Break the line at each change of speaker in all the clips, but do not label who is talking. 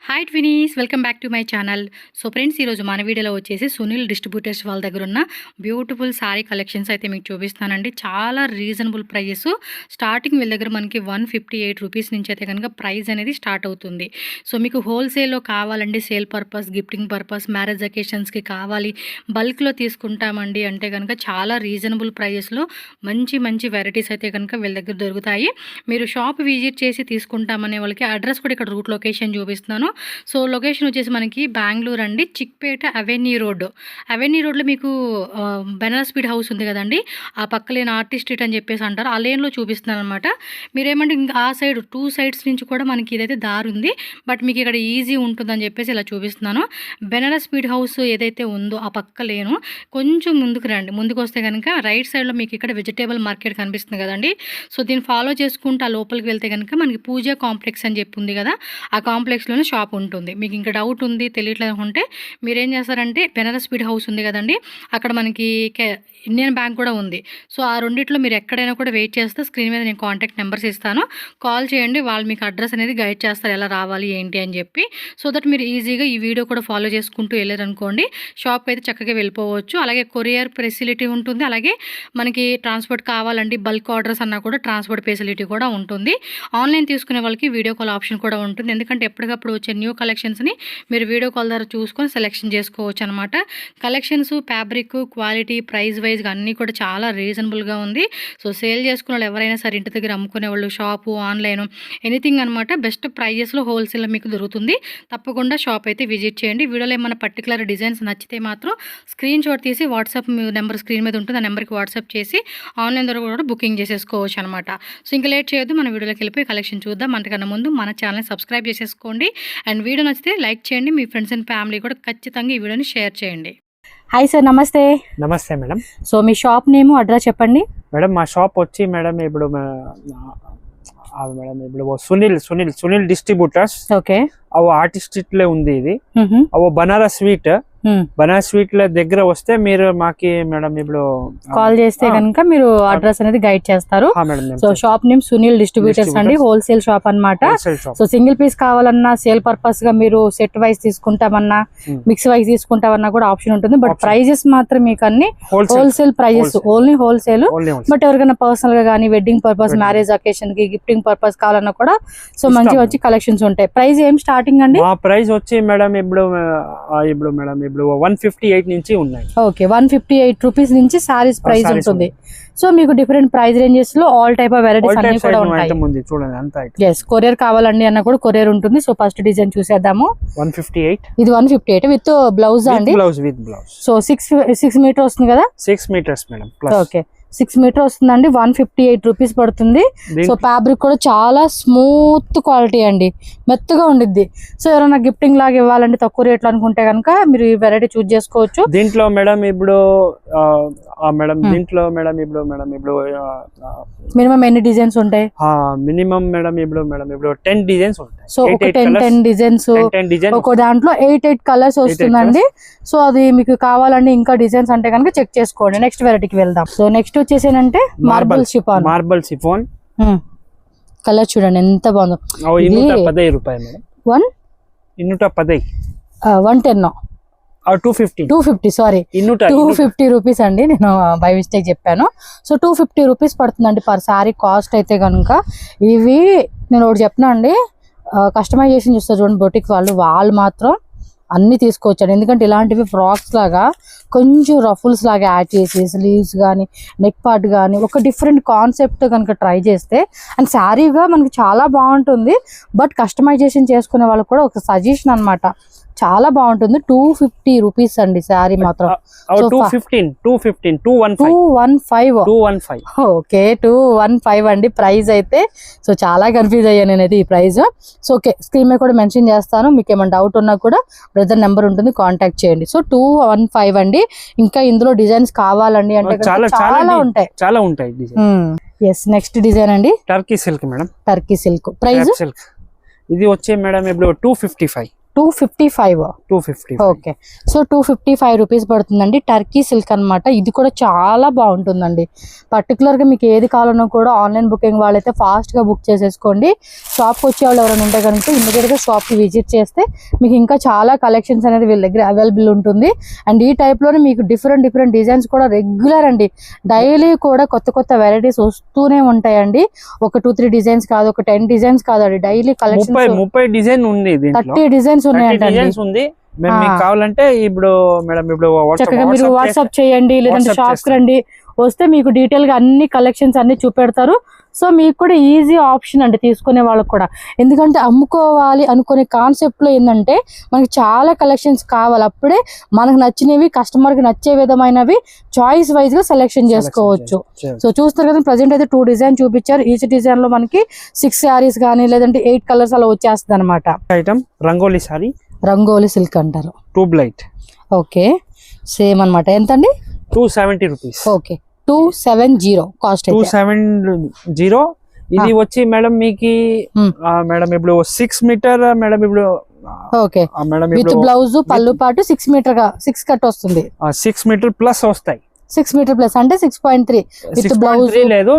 Hi twinnies, welcome back to my channel. So friends, ఈరోజు మన వీడియోలో వచ్చేసి సునీల్ డిస్ట్రిబ్యూటర్స్ వాళ్ళ దగ్గర ఉన్న బ్యూటిఫుల్ శారీ కలెక్షన్స్ అయితే మీకు చూపిస్తానండి. చాలా రీజనబుల్ ప్రైజెస్. స్టార్టింగ్ వీళ్ళ దగ్గర మనకి 158 రూపీస్ నుంచి అయితే కనుక ప్రైస్ అనేది స్టార్ట్ అవుతుంది. సో మీకు హోల్సేల్లో కావాలండి, sale purpose, gifting purpose, marriage అకేషన్స్కి కావాలి, బల్క్లో తీసుకుంటామండి అంటే కనుక చాలా రీజనబుల్ ప్రైజెస్లో మంచి మంచి వెరైటీస్ అయితే కనుక వీళ్ళ దగ్గర దొరుకుతాయి. మీరు షాప్ విజిట్ చేసి తీసుకుంటామనే వాళ్ళకి అడ్రస్ కూడా ఇక్కడ రూట్ లొకేషన్ చూపిస్తున్నాను. సో లొకేషన్ వచ్చేసి మనకి బెంగళూరు అండి, చిక్పేట అవెన్యూ రోడ్లో మీకు బెనారస్ స్పీడ్ హౌస్ ఉంది కదండి, ఆ పక్కలేని ఆర్టిస్ట్ స్ట్రీట్ అని చెప్పేసి అంటారు, ఆ లేన్లో చూపిస్తున్నాను అనమాట. మీరేమంటే ఇంకా ఆ సైడ్ 2 సైడ్స్ నుంచి కూడా మనకి ఇదైతే దారి ఉంది, బట్ మీకు ఇక్కడ ఈజీ ఉంటుందని చెప్పేసి ఇలా చూపిస్తున్నాను. బెనారస్ స్పీడ్ హౌస్ ఏదైతే ఉందో ఆ పక్క లేను కొంచెం ముందుకు రండి. ముందుకు వస్తే కనుక రైట్ సైడ్లో మీకు ఇక్కడ వెజిటేబుల్ మార్కెట్ కనిపిస్తుంది కదండి. సో దీన్ని ఫాలో చేసుకుంటూ ఆ లోపలికి వెళ్తే కనుక మనకి పూజా కాంప్లెక్స్ అని చెప్పి ఉంది కదా, ఆ కాంప్లెక్స్లోనే షాప్ ఉంటుంది. మీకు ఇంకా డౌట్ ఉంది, తెలియట్లేదు అంటే మీరేం చేస్తారంటే బెనారస్ స్పీడ్ హౌస్ ఉంది కదండి, అక్కడ మనకి ఇండియన్ బ్యాంక్ కూడా ఉంది. సో ఆ రెండిట్లో మీరు ఎక్కడైనా కూడా వెయిట్ చేస్తే స్క్రీన్ మీద నేను కాంటాక్ట్ నెంబర్స్ ఇస్తాను, కాల్ చేయండి. వాళ్ళు మీకు అడ్రస్ అనేది గైడ్ చేస్తారు ఎలా రావాలి ఏంటి అని చెప్పి. సో దట్ మీరు ఈజీగా ఈ వీడియో కూడా ఫాలో చేసుకుంటూ వెళ్ళారనుకోండి, షాప్కి అయితే చక్కగా వెళ్ళిపోవచ్చు. అలాగే కొరియర్ ఫెసిలిటీ ఉంటుంది, అలాగే మనకి ట్రాన్స్పోర్ట్ కావాలండి, బల్క్ ఆర్డర్స్ అన్నా కూడా ట్రాన్స్పోర్ట్ ఫెసిలిటీ కూడా ఉంటుంది. ఆన్లైన్ తీసుకునే వాళ్ళకి వీడియో కాల్ ఆప్షన్ కూడా ఉంటుంది, ఎందుకంటే ఎప్పటికప్పుడు వచ్చే న్యూ కలెక్షన్స్ని మీరు వీడియో కాల్ ద్వారా చూసుకొని సెలెక్షన్ చేసుకోవచ్చు అనమాట. కలెక్షన్స్, ఫ్యాబ్రిక్, క్వాలిటీ, ప్రైస్ వైజ్గా అన్నీ కూడా చాలా రీజనబుల్గా ఉంది. సో సేల్ చేసుకునే వాళ్ళు ఎవరైనా సరే, ఇంటి దగ్గర అమ్ముకునే వాళ్ళు, షాపు, ఆన్లైన్, ఎనీథింగ్ అనమాట, బెస్ట్ ప్రైజెస్లో హోల్సేల్లో మీకు దొరుకుతుంది. తప్పకుండా షాప్ అయితే విజిట్ చేయండి. వీడియోలో ఏమైనా పర్టికులర్ డిజైన్స్ నచ్చితే మాత్రం స్క్రీన్ షాట్ తీసి వాట్సాప్ నెంబర్ స్క్రీన్ మీద ఉంటుంది, ఆ నెంబర్కి వాట్సాప్ చేసి ఆన్లైన్ ద్వారా కూడా బుకింగ్ చేసేసుకోవచ్చు అనమాట. సో ఇంకా లేట్ చేయొద్దు, మన వీడియోలోకి వెళ్ళిపోయి కలెక్షన్ చూద్దాం. అంతకన్నా ముందు మన ఛానల్ని సబ్స్క్రైబ్ చేసేసుకోండి, అండ్ వీడియో నచ్చితే లైక్ చేయండి. మీ ఫ్రెండ్స్ అండ్ ఫ్యామిలీ కూడా ఖచ్చితంగా ఈ వీడియోని షేర్ చేయండి.
హాయ్ సార్, నమస్తే.
నమస్తే మేడం.
సో మీ షాప్ నేమ్, అడ్రస్ చెప్పండి.
మేడం మా షాప్ వచ్చి మేడం ఇప్పుడు సునీల్ డిస్ట్రిబ్యూటర్స్.
ఓకే.
అవ ఆర్టిస్ట్ స్ట్రీట్ లో ఉంది ఇది. అవ బనారస్ స్వీట్ ల దగ్గర వస్తే మీరు మాకి మేడం ఇప్పుడు
కాల్ చేస్తే కనుక మీరు అడ్రస్ అనేది గైడ్ చేస్తారు. So shop name Sunil distributors అండి, హోల్సేల్ షాప్ అన్నమాట. సో సింగిల్ పీస్ కావాలన్నా, సేల్ పర్పస్ గా మీరు సెట్ వైజ్ తీసుకుంటామన్నా, మిక్స్ వైజ్ తీసుకుంటామన్నా కూడా ఆప్షన్ ఉంటుంది. బట్ ప్రైజెస్ మాత్రం మీకు అన్ని wholesale prices, only wholesale. But ఎవరికైనా పర్సనల్ గా కానీ, వెడ్డింగ్ పర్పస్, మ్యారేజ్ అకేషన్ కి, గిఫ్టింగ్ పర్పస్ కావాలన్నా కూడా సో మంచిగా వచ్చి కలెక్షన్స్ ఉంటాయి. ప్రైస్ ఏం స్టార్టింగ్ అండి?
ప్రైస్ వచ్చి మేడం ఇప్పుడు మేడం 158 నుంచి ఉన్నాయి.
ఓకే, 158 రూపీస్ నుంచి సారీస్ ప్రైస్ ఉంటుంది. సో మీకు డిఫరెంట్ ప్రైస్ రేంజెస్ లో ఆల్ టైప్ ఆఫ్ వెరైటీస్ అన్ని కూడా ఉంటాయి.
చూడండి అంతా.
yes, కొరియర్ కావాలండి అన్న కూడా కొరియర్ ఉంటుంది. సో ఫస్ట్ డిజైన్ చూసేద్దాము.
158,
ఇది 158 విత్ బ్లౌజ్ అండి.
With blouse.
సో 6 మీటర్ వస్తుంది కదా.
6 మీటర్స్ మేడం.
ఓకే, 6 మీటర్ వస్తుందండి. 158 రూపీస్ పడుతుంది. సో ఫ్యాబ్రిక్ కూడా చాలా స్మూత్ క్వాలిటీ అండి, మెత్తగా ఉండిద్ది. సో ఎవరైనా గిఫ్టింగ్ లాగా ఇవ్వాలంటే తక్కువ రేట్లు అనుకుంటే కనుక మీరు ఈ వెరైటీ చూస్ చేసుకోవచ్చు.
దీంట్లో మేడం ఇప్పుడు
మినిమం ఎన్ని డిజైన్స్ ఉంటాయి?
మినిమం మేడం ఇప్పుడు 10 డిజైన్స్ ఉంటాయి.
సో ఒక 10 డిజైన్స్, ఒక దాంట్లో 8 కలర్స్ వస్తుందండి. సో అది మీకు కావాలండి ఇంకా డిజైన్స్ అంటే కనుక చెక్ చేసుకోండి. నెక్స్ట్ వెరైటీకి వెళ్దాం. సో నెక్స్ట్ వచ్చేసేనంటే మార్బల్ షిఫాన్. కలర్ చూడండి ఎంత బాగుందో.
210 రూపాయలు మేడం.
110 250 సారీ 250 రూపీస్ అండి, నేను బై మిస్టేక్ చెప్పాను. సో 250 రూపీస్ పడుతుందండి పర్ సారీ కాస్ట్ అయితే కనుక. ఇవి నేను ఒకటి చెప్తున్నా అండి, కస్టమైజేషన్ చూస్తారు చూడండి బొటిక్ వాళ్ళు మాత్రం అన్ని తీసుకోవచ్చండి. ఎందుకంటే ఇలాంటివి ఫ్రాక్స్ లాగా కొంచెం రఫుల్స్ లాగా యాడ్ చేసి, స్లీవ్స్ కానీ, నెక్ పార్ట్ కానీ ఒక డిఫరెంట్ కాన్సెప్ట్ కనుక ట్రై చేస్తే, అండ్ శారీగా మనకి చాలా బాగుంటుంది. బట్ కస్టమైజేషన్ చేసుకునే వాళ్ళకి కూడా ఒక సజెషన్ అనమాట, చాలా బాగుంటుంది. 250 రూపీస్ అండి శారీ మాత్రం.
215
ఓకే, 215 అండి ప్రైస్ అయితే. సో చాలా కన్ఫ్యూజ్ అయ్యాను నేనైతే ఈ ప్రైస్. సో ఓకే, స్క్రీన్ మీద కూడా మెన్షన్ చేస్తాను, మీకు ఏమైనా డౌట్ ఉన్నా కూడా బ్రదర్ నెంబర్ ఉంటుంది, కాంటాక్ట్ చేయండి. సో 215 అండి. ఇంకా ఇందులో డిజైన్స్ కావాలండి అంటే
చాలా ఉంటాయి.
ఎస్, నెక్స్ట్ డిజైన్ అండి
Turkey silk madam.
Turkey silk price
ఇది వచ్చే మేడం ఇప్పుడు 255.
255.
250.
ఓకే, సో 255 రూపీస్ పడుతుందండి. టర్కీ సిల్క్ అన్నమాట. ఇది కూడా చాలా బాగుంటుందండి. పర్టికులర్గా మీకు ఏది కావాలన్నా కూడా ఆన్లైన్ బుకింగ్ వాళ్ళైతే ఫాస్ట్గా బుక్ చేసేసుకోండి. షాప్కి వచ్చే వాళ్ళు ఎవరైనా ఉంటే కనుక ఇమ్మీడియట్గా షాప్కి విజిట్ చేస్తే మీకు ఇంకా చాలా కలెక్షన్స్ అనేది వీళ్ళ దగ్గర అవైలబుల్ ఉంటుంది. అండ్ ఈ టైప్లోనే మీకు డిఫరెంట్ డిజైన్స్ కూడా రెగ్యులర్ అండి. డైలీ కూడా కొత్త వెరైటీస్ వస్తూనే ఉంటాయండి. ఒక 2-3 డిజైన్స్ కాదు, ఒక 10 డిజైన్స్ కాదండి. డైలీ కలెక్షన్
30 డిజైన్ ఉంది,
30 డిజైన్స్
ఉంది. మీకు కావాలంటే ఇప్పుడు మేడం ఇప్పుడు
చక్కగా మీరు వాట్సాప్ చేయండి, లేదంటే షాప్ కి రండి. వస్తే మీకు డీటెయిల్ గా అన్ని కలెక్షన్స్ అన్ని చూపెడతారు. సో మీకు కూడా ఈజీ ఆప్షన్ అండి తీసుకునే వాళ్ళకి కూడా. ఎందుకంటే అమ్ముకోవాలి అనుకునే కాన్సెప్ట్ లో ఏంటంటే మనకి చాలా కలెక్షన్స్ కావాలి. అప్పుడే మనకు నచ్చినవి కస్టమర్ కి నచ్చే విధమైనవి చాయిస్ వైజ్ గా సెలెక్షన్ చేసుకోవచ్చు. సో చూస్తారు కదా, ప్రజెంట్ అయితే 2 డిజైన్ చూపించారు. ఈచ్ డిజైన్ లో మనకి 6 శారీస్ కానీ లేదంటే 8 కలర్స్ అలా వచ్చేస్తుంది అనమాట.
Item Rangoli sorry,
Rangoli silk అంటారు.
Tube light.
ఓకే, సేమ్ అనమాట. ఎంత అండి?
270 రూపీస్.
Okay, 270 cost.
270. ఇది వచ్చి మేడం మీకు మేడం ఇప్పుడు 6 మీటర్ మేడం ఇప్పుడు.
ఓకే, విత్ బ్లౌజ్ పళ్ళు పాటు 6 మీటర్ గా 6 కట్ వస్తుంది.
6 మీటర్ ప్లస్ వస్తాయి.
6 మీటర్ ప్లస్ అంటే 6.3 విత్ బ్లౌజ్
లేదు,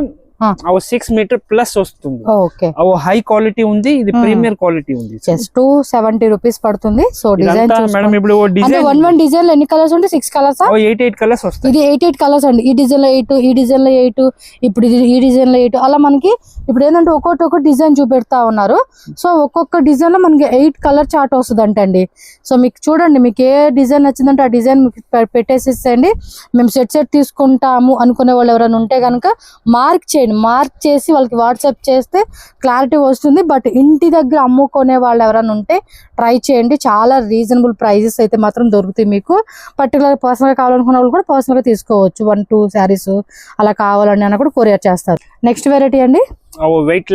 6 మీటర్ ప్లస్ వస్తుంది.
ఓకే,
హై క్వాలిటీ ఉంది, ఇది ప్రీమియర్ క్వాలిటీ ఉంది.
270 రూపీస్ పడుతుంది. సో డిజైన్
మేడం ఇప్పుడు డిజైన్
1 డిజైన్ లో ఎన్ని కలర్స్ ఉంటాయి? 6 కలర్స్.
8 కలర్స్ వస్తాయి.
ఇది 8 కలర్స్ అండి. ఈ డిజైన్ లో 8, ఈ డిజైన్ లో 8, ఇప్పుడు ఈ డిజైన్ లో 8, అలా మనకి ఇప్పుడు ఏంటంటే ఒక్కొక్క డిజైన్ చూపెడతా ఉన్నారు. సో ఒక్కొక్క డిజైన్ లో మనకి 8 కలర్ చార్ట్ వస్తుంది అంటండి. సో మీకు చూడండి, మీకు ఏ డిజైన్ నచ్చిందంటే ఆ డిజైన్ పెట్టేసేసేయండి. మేము సెట్ తీసుకుంటాము అనుకునే వాళ్ళు ఎవరైనా ఉంటే కనుక మార్క్ చేయండి. మార్క్ చేసి వాళ్ళకి వాట్సాప్ చేస్తే క్లారిటీ వస్తుంది. బట్ ఇంటి దగ్గర అమ్ముకునే వాళ్ళు ఎవరైనా ఉంటే ట్రై చేయండి. చాలా రీజనబుల్ ప్రైజెస్ అయితే మాత్రం దొరుకుతాయి మీకు. పర్టికులర్ పర్సనల్గా కావాలనుకున్న వాళ్ళు కూడా పర్సనల్గా తీసుకోవచ్చు. 1-2 శారీస్ అలా కావాలని అన్న కూడా కొరియర్ చేస్తారు. నెక్స్ట్ వెరైటీ అండి,
వెయిట్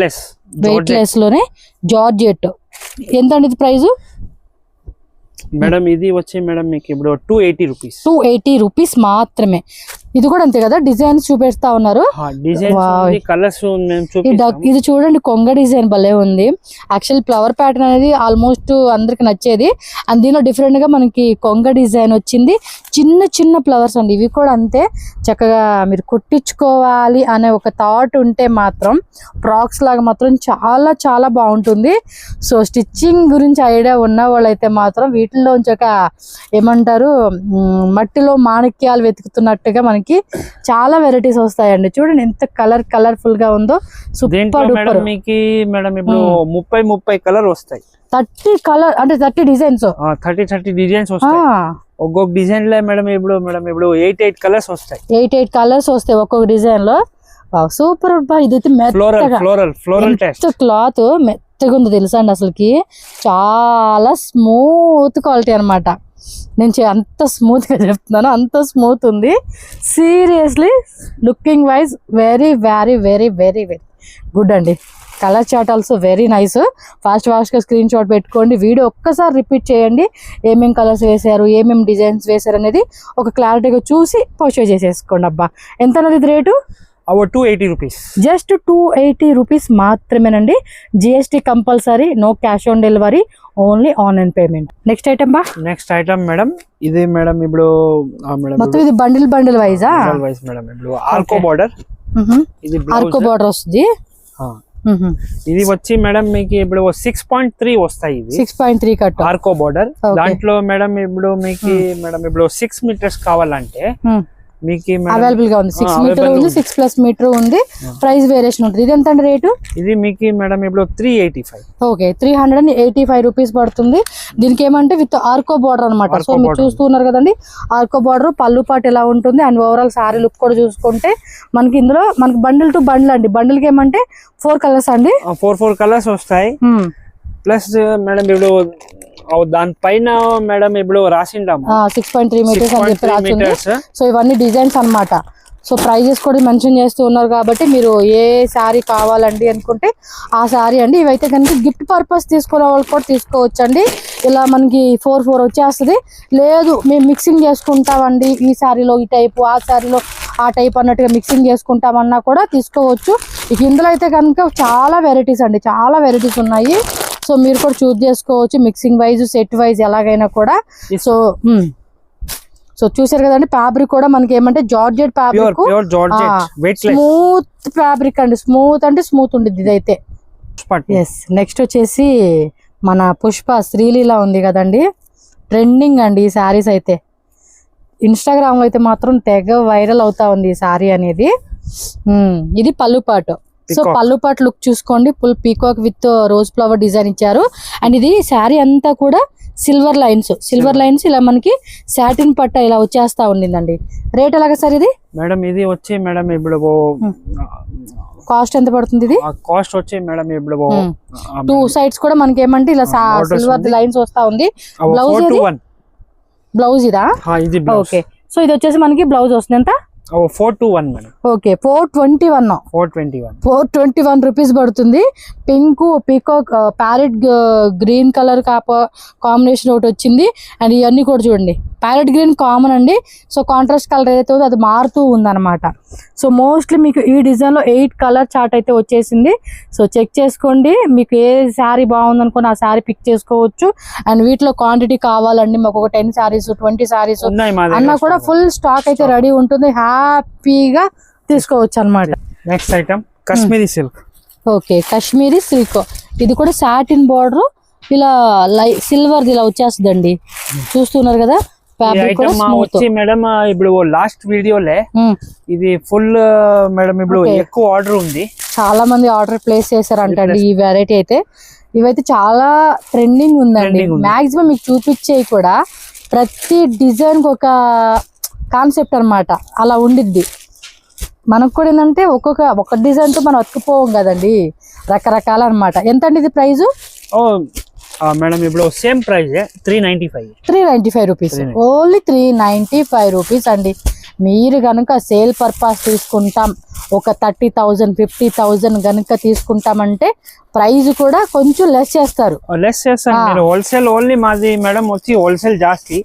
లెస్
లోనే జార్జెట్. ఎంత అండి ఇది ప్రైస్?
మేడం ఇది వచ్చి మేడం మీకు ఇప్పుడు 280
రూపీస్ మాత్రమే. ఇది కూడా అంతే కదా, డిజైన్స్ చూపెడతా ఉన్నారు. ఇది చూడండి, కొంగ డిజైన్ భలే ఉంది. యాక్చువల్ ఫ్లవర్ ప్యాటర్న్ అనేది ఆల్మోస్ట్ అందరికి నచ్చేది. అండ్ దీనిలో డిఫరెంట్ గా మనకి కొంగ డిజైన్ వచ్చింది. చిన్న ఫ్లవర్స్ అండి. ఇవి కూడా అంతే చక్కగా మీరు కుట్టించుకోవాలి అనే ఒక థాట్ ఉంటే మాత్రం ఫ్రాక్స్ లాగా మాత్రం చాలా బాగుంటుంది. సో స్టిచ్చింగ్ గురించి ఐడియా ఉన్న వాళ్ళైతే మాత్రం వీటిల్లో ఒక ఏమంటారు, మట్టిలో మాణిక్యాలు వెతుకుతున్నట్టుగా మనకి చాలా వెరైటీస్ వస్తాయండి. చూడండి ఎంత కలర్ఫుల్ గా ఉందో. Super duper.
మేడం ఇప్పుడు 30 కలర్ వస్తాయి.
30 కలర్ అంటే 30 డిజైన్స్.
30 డిజైన్స్ వస్తాయి. ఒక్కొక్క డిజైన్ లో మేడం ఇప్పుడు 8 కలర్స్ వస్తాయి. 8
కలర్స్ వస్తాయి ఒక్కొక్క డిజైన్ లో. సూపర్. ఇదైతే మెత్తగా క్లాత్ మెత్తగా ఉంది తెలుసా అండి. అసలుకి చాలా స్మూత్ క్వాలిటీ అనమాట. నేను అంత స్మూత్ గా చెప్తున్నాను, అంత స్మూత్ ఉంది. Seriously looking wise very good అండి. Colour chart also very nice. Fast గా స్క్రీన్ షాట్ పెట్టుకోండి. వీడియో ఒక్కసారి రిపీట్ చేయండి. ఏమేమి కలర్స్ వేసారు, ఏమేమి డిజైన్స్ వేసారు అనేది ఒక క్లారిటీగా చూసి పర్చేజ్ చేసేసుకోండి. అబ్బా ఎంత అన్నది ఇది రేటు?
280 రూపీస్.
జస్ట్ 280 రూపీస్ మాత్రమేనండి. GST compulsory, no cash on delivery, only online payment. Next item
madam ఇది మేడం ఇప్పుడు
మొత్తం ఇది బండిల్ వైజా?
మేడం ఇప్పుడు ఆర్కో బార్డర్.
ఇది ఆర్కో బార్డర్ వస్తుంది.
ఇది వచ్చి మేడం మీకు ఇప్పుడు 6.3 వస్తాయి.
6.3 కట్
ఆర్కో బార్డర్. దాంట్లో మేడం ఇప్పుడు మీకు మేడం ఇప్పుడు 6 మీటర్స్ కావాలంటే మీకు
అవైలబుల్ గా ఉంది. 6 మీటర్ ఉంది, 6+ మీటర్ ఉంది. ప్రైస్ వేరియేషన్ ఉంటుంది. ఇది ఎంత అండి రేటు?
ఇది మీకు మేడం ఇప్పుడు 385.
ఓకే, 385 రూపీస్ పడుతుంది. దీనికి ఏమంటే విత్ ఆర్కో బార్డర్ అనమాట. సో మీరు చూస్తున్నారు కదండి, ఆర్కో బార్డర్ పళ్ళు పాటు ఎలా ఉంటుంది. అండ్ ఓవరాల్ సారీ లుక్ కూడా చూసుకుంటే మనకి ఇందులో మనకి బండిల్ టు బండిల్ అండి. బండిల్ కి ఏమంటే 4 కలర్స్ అండి.
4 కలర్స్ వస్తాయి. ప్లస్ మేడం ఇప్పుడు దానిపైన మేడం ఇప్పుడు రాసిండాము
6.3 మీటర్స్ అని చెప్పి రాసింది. సో ఇవన్నీ డిజైన్స్ అన్నమాట. సో ప్రైజెస్ కూడా మెన్షన్ చేస్తూ ఉన్నారు కాబట్టి మీరు ఏ శారీ కావాలండి అనుకుంటే ఆ శారీ అండి. ఇవైతే కనుక గిఫ్ట్ పర్పస్ తీసుకునే వాళ్ళు కూడా తీసుకోవచ్చు అండి. ఇలా మనకి 4 వచ్చేస్తుంది. లేదు మేము మిక్సింగ్ చేసుకుంటామండి, ఈ శారీలో ఈ టైపు, ఆ శారీలో ఆ టైప్ అన్నట్టుగా మిక్సింగ్ చేసుకుంటామన్నా కూడా తీసుకోవచ్చు. ఇక ఇందులో అయితే కనుక చాలా వెరైటీస్ అండి, చాలా వెరైటీస్ ఉన్నాయి. సో మీరు కూడా చూస్ చేసుకోవచ్చు మిక్సింగ్ వైజ్ సెట్ వైజ్ ఎలాగైనా కూడా. సో సో చూసారు కదండి, ఫ్యాబ్రిక్ కూడా మనకి ఏమంటే జార్జెట్ ఫ్యాబ్రిక్, స్మూత్ ఫ్యాబ్రిక్ అండి. స్మూత్ అంటే స్మూత్ ఉండేది ఇదైతే. ఎస్, నెక్స్ట్ వచ్చేసి మన పుష్ప శ్రీలీల ఉంది కదండి, ట్రెండింగ్ అండి ఈ శారీస్ అయితే. ఇన్స్టాగ్రామ్ లో అయితే మాత్రం తెగ వైరల్ అవుతా ఉంది ఈ శారీ అనేది. ఇది పళ్ళు పాటు. సో పళ్ళు పాటు లుక్ చూసుకోండి, full peacock with rose flower design ఇచ్చారు. అండ్ ఇది శారీ అంతా కూడా సిల్వర్ లైన్స్ ఇలా మనకి సాటిన్ పట్ట ఇలా వచ్చేస్తా ఉండిందండి. రేట్ ఎలాగా సార్ ఇది?
మేడం ఇది వచ్చి మేడం ఇప్పుడు
కాస్ట్ ఎంత పడుతుంది? ఇది
కాస్ట్ వచ్చి మేడం ఇప్పుడు
2 సైడ్స్ కూడా మనకి ఏమంటే ఇలా సిల్వర్ లైన్స్ వస్తా ఉంది. బ్లౌజ్ ఇదా? ఓకే, సో ఇది వచ్చేసి మనకి బ్లౌజ్ వస్తుంది ఎంత?
421 మేడం.
ఓకే, 421 రూపీస్ పడుతుంది. Pink peacock parrot green colour combination ఒకటి వచ్చింది. అండ్ ఇవన్నీ కూడా చూడండి, ప్యారెట్ గ్రీన్ కామన్ అండి. సో కాంట్రాస్ట్ కలర్ ఏదైతే ఉందో అది మారుతూ ఉందన్నమాట. సో మోస్ట్లీ మీకు ఈ డిజైన్ లో 8 కలర్ చార్ట్ అయితే వచ్చేసింది. సో చెక్ చేసుకోండి, మీకు ఏ శారీ బాగుంది అనుకుని ఆ శారీ పిక్ చేసుకోవచ్చు. అండ్ వీటిలో క్వాంటిటీ కావాలండి మాకు ఒక 10 శారీస్ 20 శారీస్ అన్నా కూడా ఫుల్ స్టాక్ అయితే రెడీ ఉంటుంది, హ్యాపీగా తీసుకోవచ్చు అన్నమాట.
Next item Kashmiri silk.
Okay, Kashmiri silk. ఇది కూడా సాటిన్ బార్డర్ ఇలా సిల్వర్ ఇలా వచ్చేస్తుందండి, చూస్తున్నారు కదా.
మేడం ఇప్పుడు లాస్ట్ వీడియోలే ఇది ఫుల్ మేడం ఇప్పుడు ఎక్కువ ఆర్డర్ ఉంది, చాలా
మంది ఆర్డర్ ప్లేస్ చేశారంటండి ఈ వెరైటీ అయితే. ఇవైతే చాలా ట్రెండింగ్ ఉందండి. మాక్సిమం మీకు చూపించేవి కూడా ప్రతి డిజైన్ కి ఒక కాన్సెప్ట్ అన్నమాట అలా ఉండిద్ది. మనకు కూడా ఏంటంటే ఒక్కొక్క డిజైన్ తో మనం అతుకుపోవం కదండి, రకరకాల అన్నమాట. ఎంత అండి ఇది ప్రైస్?
మేడం ఇప్పుడు same price
395 rupees, only 395 rupees అండి. మీరు కనుక సేల్ పర్పస్ తీసుకుంటాం, ఒక 30,000 50,000 కనుక తీసుకుంటామంటే ప్రైస్ కూడా కొంచెం లెస్ చేస్తారు.
హోల్సేల్ ఓన్లీ మాది మేడం వచ్చి హోల్సేల్ జాస్తి.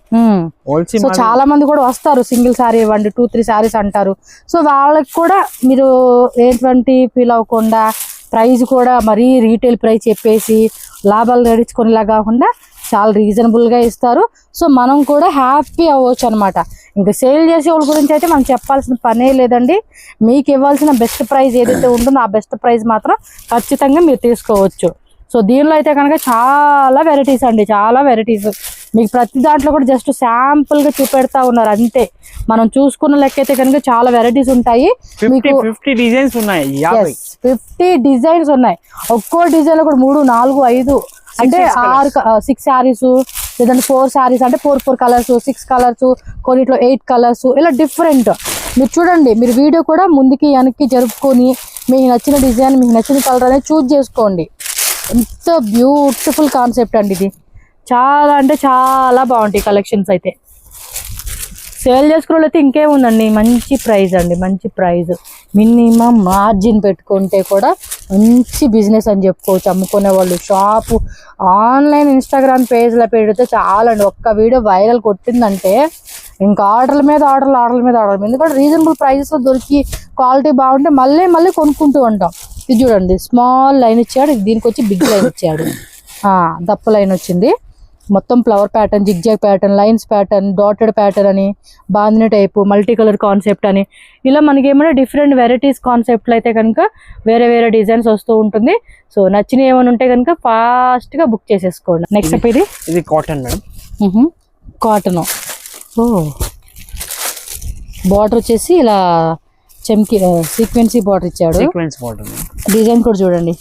సో చాలా మంది కూడా వస్తారు, సింగిల్ సారీ ఇవ్వండి 2-3 సారీస్ అంటారు. సో వాళ్ళకి కూడా మీరు ఏంటంటే ఫీల్ అవ్వకుండా ప్రైస్ కూడా మరీ రీటైల్ ప్రైస్ చెప్పేసి లాభాలు గడించుకునేలా కాకుండా చాలా రీజనబుల్ గా ఇస్తారు. సో మనం కూడా హ్యాపీ అవ్వచ్చు అనమాట. ఇంకా సేల్ చేసే వాళ్ళ గురించి అయితే మనం చెప్పాల్సిన పనే లేదండి. మీకు ఇవ్వాల్సిన బెస్ట్ ప్రైస్ ఏదైతే ఉంటుందో ఆ బెస్ట్ ప్రైస్ మాత్రం ఖచ్చితంగా మీరు తీసుకోవచ్చు. సో దీనిలో అయితే కనుక చాలా వెరైటీస్ అండి, చాలా వెరైటీస్. మీకు ప్రతి దాంట్లో కూడా జస్ట్ శాంపుల్ గా చూపెడతా ఉన్నారు అంతే. మనం చూసుకున్న లెక్క అయితే కనుక చాలా వెరైటీస్ ఉంటాయి. మీకు
50 డిజైన్స్ ఉన్నాయి,
50 డిజైన్స్ ఉన్నాయి. ఒక్కో డిజైన్ లో కూడా 3, 4, 5 అంటే 6 శారీస్ లేదంటే 4 శారీస్ అంటే 4 కలర్స్, 6 కలర్స్, కొన్నిట్లో 8 కలర్స్, ఇలా డిఫరెంట్. మీరు చూడండి, మీరు వీడియో కూడా ముందుకి వెనక్కి జరుపుకొని మీకు నచ్చిన డిజైన్ మీకు నచ్చిన కలర్ అనేది చూజ్ చేసుకోండి. ఎంత బ్యూటిఫుల్ కాన్సెప్ట్ అండి ఇది. చాలా అంటే చాలా బాగుంటాయి కలెక్షన్స్ అయితే. సేల్ చేసుకున్న అయితే ఇంకేముందండి, మంచి ప్రైస్ అండి, మంచి ప్రైస్. మినిమం మార్జిన్ పెట్టుకుంటే కూడా మంచి బిజినెస్ అని చెప్పుకోవచ్చు. అమ్ముకునే వాళ్ళు షాపు ఆన్లైన్ ఇన్స్టాగ్రామ్ పేజ్లో పెడితే చాలండి, ఒక్క వీడియో వైరల్ కొట్టిందంటే ఇంకా ఆర్డర్ల మీద ఆర్డర్ల మీద ఎందుకంటే రీజనబుల్ ప్రైజెస్లో దొరికి క్వాలిటీ బాగుంటే మళ్ళీ కొనుక్కుంటూ ఉంటాం. ఇది చూడండి, స్మాల్ లైన్ ఇచ్చాడు, దీనికి వచ్చి బిగ్ లైన్ ఇచ్చాడు, దప్ప లైన్ వచ్చింది. మొత్తం flower pattern, zigzag pattern, lines pattern, dotted pattern అని, bandhani type, multi colour concept అని, ఇలా మనకి ఏమైనా డిఫరెంట్ వెరైటీస్ కాన్సెప్ట్లు అయితే కనుక వేరే డిజైన్స్ వస్తూ ఉంటుంది. సో నచ్చినవి ఏమైనా ఉంటే కనుక ఫాస్ట్గా బుక్ చేసేసుకోండి. నెక్స్ట్ ఇది
కాటన్ మేడం,
కాటన్. బార్డర్ వచ్చేసి ఇలా చెమ్కి సీక్వెన్సీ బార్డర్ ఇచ్చాడు. డిజైన్ కూడా చూడండి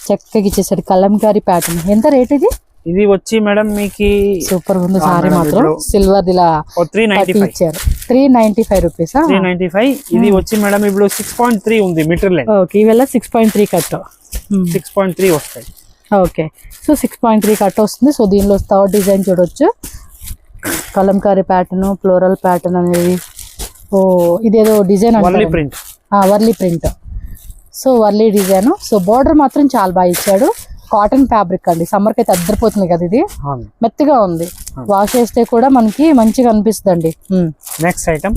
చక్కగా ఇచ్చేసాడు, కలంకారీ ప్యాటర్న్. ఎంత రేట్ ఇది?
ఇది వచ్చి మేడం మీకు
సూపర్ ఉంది సారీ మాత్రం. సిల్వర్ ఇలా 395 ఇచ్చారు, 395 రూపీస్.
395. ఇది వచ్చి మేడం ఇప్పుడు 6.3 ఉంది మీటర్ లెంత్.
ఓకే, ఇవల్ల 6.3 కట్,
6.3 వస్తాయి.
ఓకే, సో 6.3 కట్ వస్తుంది. సో దీనిలో థర్డ్ డిజైన్ చూడొచ్చు, కలంకారీ ప్యాటర్న్, ఫ్లోరల్ ప్యాటర్న్ అనేది. ఇదేదో design
Warli print.
So Warli design. So border మాత్రం చాలా బాగా ఇచ్చాడు. కాటన్ ఫ్యాబ్రిక్ అండి, సమ్మర్కి అయితే అద్దరిపోతుంది కదా, ఇది మెత్తగా ఉంది, వాష్ చేస్తే కూడా మనకి మంచిగా అనిపిస్తుంది అండి.
నెక్స్ట్ ఐటమ్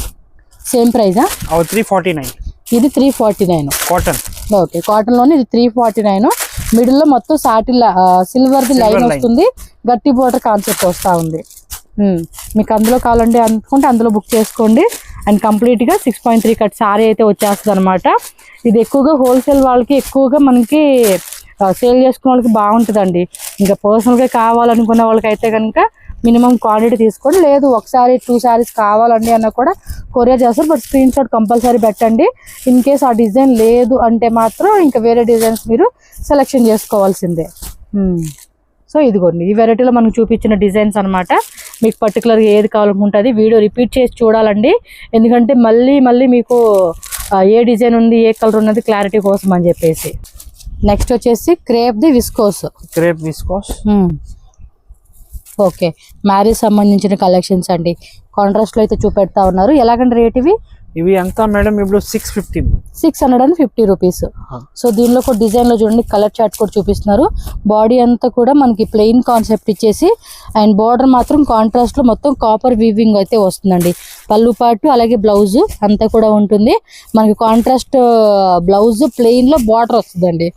సేమ్ ప్రైజా?
349.
ఇది 349.
కాటన్.
ఓకే, కాటన్ లోనే ఇది 349. మిడిల్ లో మొత్తం సాటిల్ సిల్వర్ ది లైన్ వస్తుంది, గట్టి బోర్డర్ కాన్సెప్ట్ వస్తా ఉంది. మీకు అందులో కావాలంటే అనుకుంటే అందులో బుక్ చేసుకోండి. అండ్ కంప్లీట్ గా 6.3 కట్ సారీ అయితే వచ్చేస్తుంది అనమాట. ఇది ఎక్కువగా హోల్సేల్ వాళ్ళకి ఎక్కువగా మనకి సేల్ చేసుకునే వాళ్ళకి బాగుంటుందండి. ఇంకా పర్సనల్ గా కావాలనుకున్న వాళ్ళకి అయితే కనుక మినిమం క్వాంటిటీ తీసుకోండి. లేదు ఒకసారి 2 సారీస్ కావాలండి అన్న కూడా కొరియర్ చేస్తారు. బట్ స్క్రీన్ షాట్ కంపల్సరీ పెట్టండి. ఇన్ కేస్ ఆ డిజైన్ లేదు అంటే మాత్రం ఇంకా వేరే డిజైన్స్ మీరు సెలెక్షన్ చేసుకోవాల్సిందే. సో ఇదిగోండి ఈ వెరైటీలో మనకు చూపించిన డిజైన్స్ అనమాట. మీకు పర్టికులర్గా ఏది కావాలనుకుంటుంది వీడియో రిపీట్ చేసి చూడాలండి. ఎందుకంటే మళ్ళీ మీకు ఏ డిజైన్ ఉంది ఏ కలర్ ఉన్నది క్లారిటీ కోసం అని చెప్పేసి. నెక్స్ట్ వచ్చేసి క్రేప్ విస్కోస్. ఓకే, మ్యారేజ్ సంబంధించిన కలెక్షన్స్ అండి. కాంట్రాస్ట్ లో అయితే చూపెడతా ఉన్నారు. ఎలాగంటే రేట్
ఇవి అంతా మేడం ఇప్పుడు
650 రూపీస్. సో దీనిలో కూడా డిజైన్ లో చూడండి కలర్ చార్ట్ కూడా చూపిస్తున్నారు. బాడీ అంతా కూడా మనకి ప్లెయిన్ కాన్సెప్ట్ ఇచ్చేసి అండ్ బార్డర్ మాత్రం కాంట్రాస్ట్ లో మొత్తం కాపర్ వీవింగ్ అయితే వస్తుందండి. పళ్ళు పాటు అలాగే బ్లౌజ్ అంతా కూడా ఉంటుంది. మనకి కాంట్రాస్ట్ బ్లౌజ్ ప్లెయిన్ లో బార్డర్ వస్తుందండి.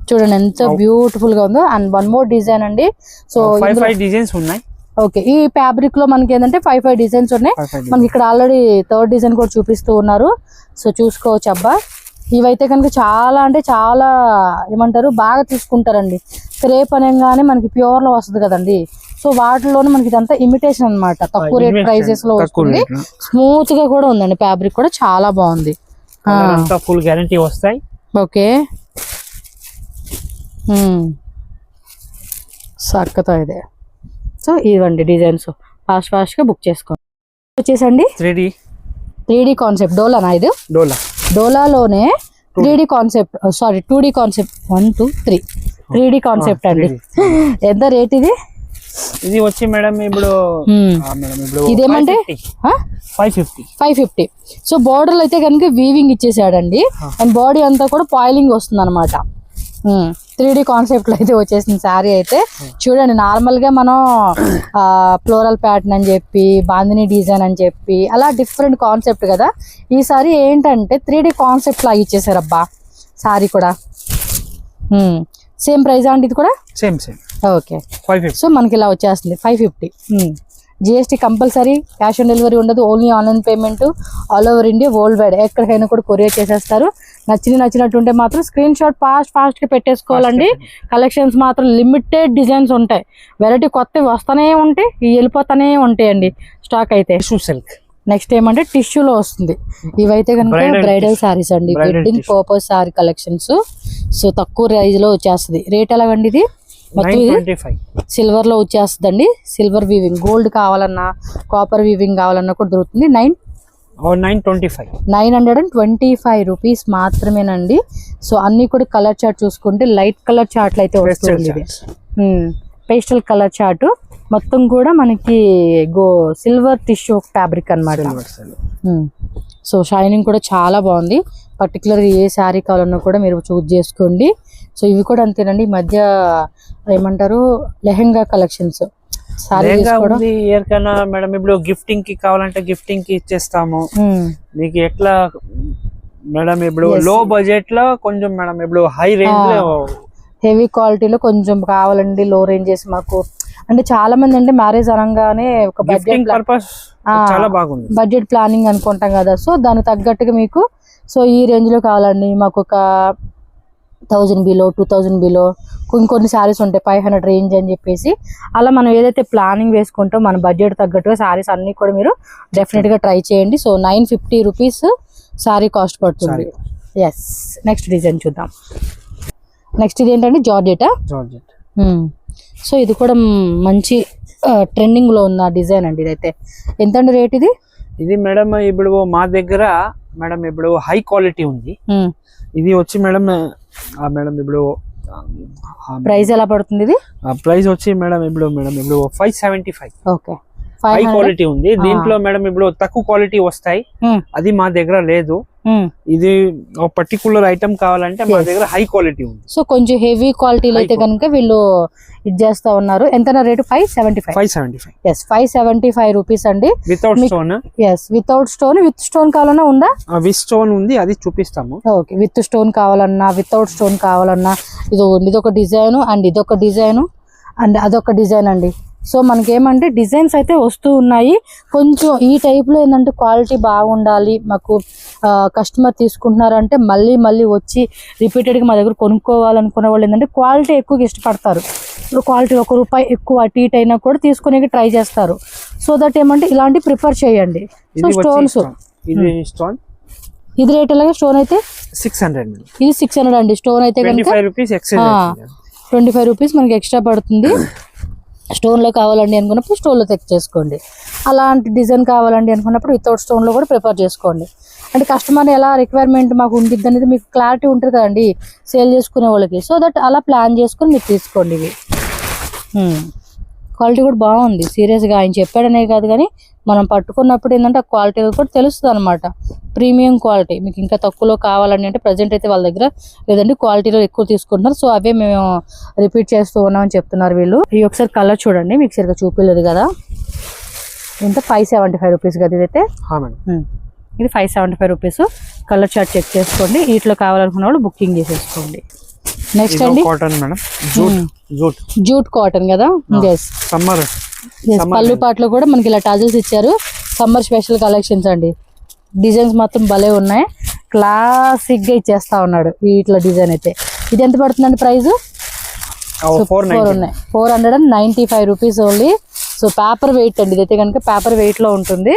చూడండి ఎంత బ్యూటిఫుల్ గా ఉందో. అండ్ వన్ మోర్ డిజైన్ అండి. సో
5 డిజైన్స్ ఉన్నాయి.
ఓకే, ఈ ఫ్యాబ్రిక్ లో మనకి ఏంటంటే 5 డిజైన్స్ ఉన్నాయి. మనకి ఇక్కడ ఆల్రెడీ 3rd డిజైన్ కూడా చూపిస్తూ ఉన్నారు. సో చూసుకోవచ్చు అబ్బా. ఇవైతే కనుక చాలా అంటే చాలా ఏమంటారు బాగా తీసుకుంటారండి. క్రేప్ అనగానే మనకి ప్యూర్ లో వస్తుంది కదండి. సో వాటిలోనే మనకి ఇదంతా ఇమిటేషన్ అనమాట. తక్కువ రేట్ ప్రైజెస్ లో వస్తుంది. స్మూత్ గా కూడా ఉందండి. ఫ్యాబ్రిక్ కూడా చాలా బాగుంది.
ఫుల్ గ్యారంటీ వస్తాయి.
ఓకే, సక్కతో ఇదే. సో ఇవ్వండి డిజైన్స్ ఫాస్ట్ గా బుక్ చేసుకోండి. వచ్చేసండి 3D కాన్సెప్ట్. డోలానా ఇది? డోలాలోనే 3D concept, sorry 2D concept. 1 2 3 3D concept అండి. ఎంత రేట్ ఇది?
ఇది వచ్చి మేడం ఇప్పుడు
ఇదేమంటే 550. సో బోర్డర్ అయితే కనుక వీవింగ్ ఇచ్చేసాడండి. అండ్ బాడీ అంతా కూడా పాయిలింగ్ వస్తుంది అనమాట. 3D కాన్సెప్ట్ లో అయితే వచ్చేసింది శారీ అయితే. చూడండి నార్మల్ గా మనం ఫ్లోరల్ ప్యాటర్న్ అని చెప్పి బాందిని డిజైన్ అని చెప్పి అలా డిఫరెంట్ కాన్సెప్ట్ కదా. ఈ సారీ ఏంటంటే 3D కాన్సెప్ట్ లాగా ఇచ్చేసారు అబ్బా. శారీ కూడా సేమ్ ప్రైస్ అండి. ఇది కూడా
సేమ్.
ఓకే, 550. సో మనకి ఇలా వచ్చేస్తుంది 550. GST compulsory, cash on delivery ఉండదు. Only online payment. All over India, worldwide ఎక్కడికైనా కూడా కొరియర్ చేసేస్తారు. నచ్చినట్టుంటే మాత్రం స్క్రీన్ షాట్ ఫాస్ట్ గా పెట్టేసుకోవాలండి. కలెక్షన్స్ మాత్రం లిమిటెడ్ డిజైన్స్ ఉంటాయి. వెరైటీ కొత్తవి వస్తూనే ఉంటాయి, వెళ్ళిపోతానే ఉంటాయండి స్టాక్ అయితే. నెక్స్ట్ ఏమంటే టిష్యూలో వస్తుంది. ఇవైతే కనుక బ్రైడల్ శారీస్ అండి. Wedding purpose sari collections. So తక్కువ ప్రైజ్ లో వచ్చేస్తుంది. రేట్ ఎలాగండి ఇది? మొత్తం ఇది సిల్వర్ లో వచ్చేస్తుందండి. సిల్వర్ వీవింగ్, గోల్డ్ కావాలన్నా కాపర్ వీవింగ్ కావాలన్నా కూడా దొరుకుతుంది. 925 రూపీస్ మాత్రమేనండి. సో అన్ని కూడా కలర్ చార్ట్ చూసుకుంటే లైట్ కలర్ చార్ట్లు అయితే వస్తుంది. పేస్టల్ కలర్ చార్ట్ మొత్తం కూడా మనకి సిల్వర్ టిష్యూ ఫ్యాబ్రిక్ అన్నమాట. సో షైనింగ్ కూడా చాలా బాగుంది. పర్టికులర్ ఏ శారీ కావాలన్నా కూడా మీరు చూస్ చేసుకోండి. సో ఇవి కూడా అంతేనండి. ఈ మధ్య ఏమంటారు లెహెంగా కలెక్షన్స్
మేడం. ఇప్పుడు గిఫ్టింగ్ కి కావాలంటే గిఫ్టింగ్ కి ఇచ్చేస్తాము. మీకు ఎట్లా మేడం? ఇప్పుడు లో బడ్జెట్ లో కొంచెం మేడం, ఇప్పుడు హై రేంజ్ లో
హెవీ క్వాలిటీలో కొంచెం కావాలండి. లో రేంజెస్ మాకు అంటే చాలా మంది అంటే మ్యారేజ్ అనగానే ఒక బడ్జెట్ పర్పస్ చాలా బాగుంది, బడ్జెట్ ప్లానింగ్ అనుకుంటాం కదా. సో దానికి తగ్గట్టుగా మీకు సో ఈ రేంజ్ లో కావాలండి మాకు ఒక 1000 బిలో 2000 బిలో కొన్ని శారీస్ ఉంటాయి 500 రేంజ్ అని చెప్పేసి. అలా మనం ఏదైతే ప్లానింగ్ వేసుకుంటాం మన బడ్జెట్ తగ్గట్టుగా శారీస్ అన్ని కూడా మీరు డెఫినెట్ గా ట్రై చేయండి. సో 950 రూపీస్ శారీ కాస్ట్ పడుతుంది. ఎస్, నెక్స్ట్ డిజైన్ చూద్దాం. నెక్స్ట్ ఇది ఏంటంటే జార్జెట్. సో ఇది కూడా మంచి ట్రెండింగ్ లో ఉన్న డిజైన్ అండి. ఇదైతే ఎంత అండి రేట్ ఇది?
ఇది మేడం ఇప్పుడు మా దగ్గర మేడం ఇప్పుడు హై క్వాలిటీ ఉంది. ఇది వచ్చి మేడం ఇప్పుడు
ప్రైస్ ఎలా పడుతుంది? ఇది
ప్రైస్ వచ్చి మేడం ఇప్పుడు 575.
Okay,
high
500.
క్వాలిటీ ఉంది. దీంట్లో మేడం ఇప్పుడు తక్కువ క్వాలిటీ వస్తాయి, అది మా దగ్గర లేదు. ఇది ఒక పర్టికులర్ ఐటమ్ కావాలంటే మా దగ్గర హై క్వాలిటీ ఉంది.
సో కొంచెం హెవీ క్వాలిటీలో అయితే కనుక వీళ్ళు ఇది చేస్తా ఉన్నారు. ఎంత రేటు? 575.
575.
ఎస్, 575 రూపీస్ అండి.
Without stone.
Yes, without stone. With stone కావాలన్నా ఉందా?
విత్ స్టోన్ ఉంది, అది చూపిస్తాము.
ఓకే, విత్ స్టోన్ కావాలన్నా వితౌట్ స్టోన్ కావాలన్నా ఇదొక డిజైన్ అండ్ ఇదొక డిజైన్ అండ్ అదొక డిజైన్ అండి. సో మనకేమంటే డిజైన్స్ అయితే వస్తూ ఉన్నాయి. కొంచెం ఈ టైప్లో ఏంటంటే క్వాలిటీ బాగుండాలి, మాకు కస్టమర్ తీసుకుంటున్నారంటే మళ్ళీ మళ్ళీ వచ్చి రిపీటెడ్గా మా దగ్గర కొనుక్కోవాలనుకునే వాళ్ళు ఏంటంటే క్వాలిటీ ఎక్కువగా ఇష్టపడతారు. ఇప్పుడు క్వాలిటీ ₹1 ఎక్కువ అటు ఇటు అయినా కూడా తీసుకునే ట్రై చేస్తారు. సో దట్ ఏమంటే ఇలాంటి ప్రిఫర్ చేయండి. సో స్టోన్స్, ఇది రేట్ ఎలాగా? స్టోన్ అయితే
600.
ఇది 600 అండి. స్టోన్ అయితే కనుక 25 రూపీస్ మనకి ఎక్స్ట్రా పడుతుంది. స్టోన్లో కావాలండి అనుకున్నప్పుడు స్టోన్లో చెక్ చేసుకోండి. అలాంటి డిజైన్ కావాలండి అనుకున్నప్పుడు వితౌట్ స్టోన్లో కూడా ప్రిఫర్ చేసుకోండి. అంటే కస్టమర్ ఎలా రిక్వైర్మెంట్ మాకు ఉంటుంది అనేది మీకు క్లారిటీ ఉంటుంది కదండి సేల్ చేసుకునే వాళ్ళకి. సో దట్ అలా ప్లాన్ చేసుకొని మీరు తీసుకోండి. ఇవి క్వాలిటీ కూడా బాగుంది. సీరియస్గా ఆయన చెప్పాడనే కాదు కానీ మనం పట్టుకున్నప్పుడు ఏంటంటే ఆ క్వాలిటీ కూడా తెలుస్తుంది అనమాట. Premium quality. మీకు ఇంకా తక్కువలో కావాలని అంటే ప్రజెంట్ అయితే వాళ్ళ దగ్గర లేదంటే క్వాలిటీలో ఎక్కువ తీసుకుంటున్నారు. సో అవే మేము రిపీట్ చేస్తూ ఉన్నామని చెప్తున్నారు వీళ్ళు. ఈ ఒకసారి కలర్ చూడండి, మీకు సరిగ్గా చూపించలేదు కదా. ఇంత 575 రూపీస్ కదా ఇదైతే. ఇది 575 రూపీస్. కలర్ చార్ట్ చెక్ చేసుకోండి. వీటిలో కావాలనుకున్న వాళ్ళు బుకింగ్ చేసేసుకోండి. నెక్స్ట్ అండి జూట్ కాటన్ కదా.
సమ్మర్
పళ్ళు పాటలో కూడా మనకి ఇలా టాజల్స్ ఇచ్చారు. సమ్మర్ స్పెషల్ కలెక్షన్స్ అండి. డిజైన్స్ మాత్రం భలే ఉన్నాయి. క్లాసిక్ గా ఇచ్చేస్తా ఉన్నాడు ఇట్లా డిజైన్ అయితే. ఇది ఎంత పడుతుందండి price? 495 rupees only. So paper weight అండి ఇదైతే కనుక. పేపర్ వెయిట్ లో ఉంటుంది,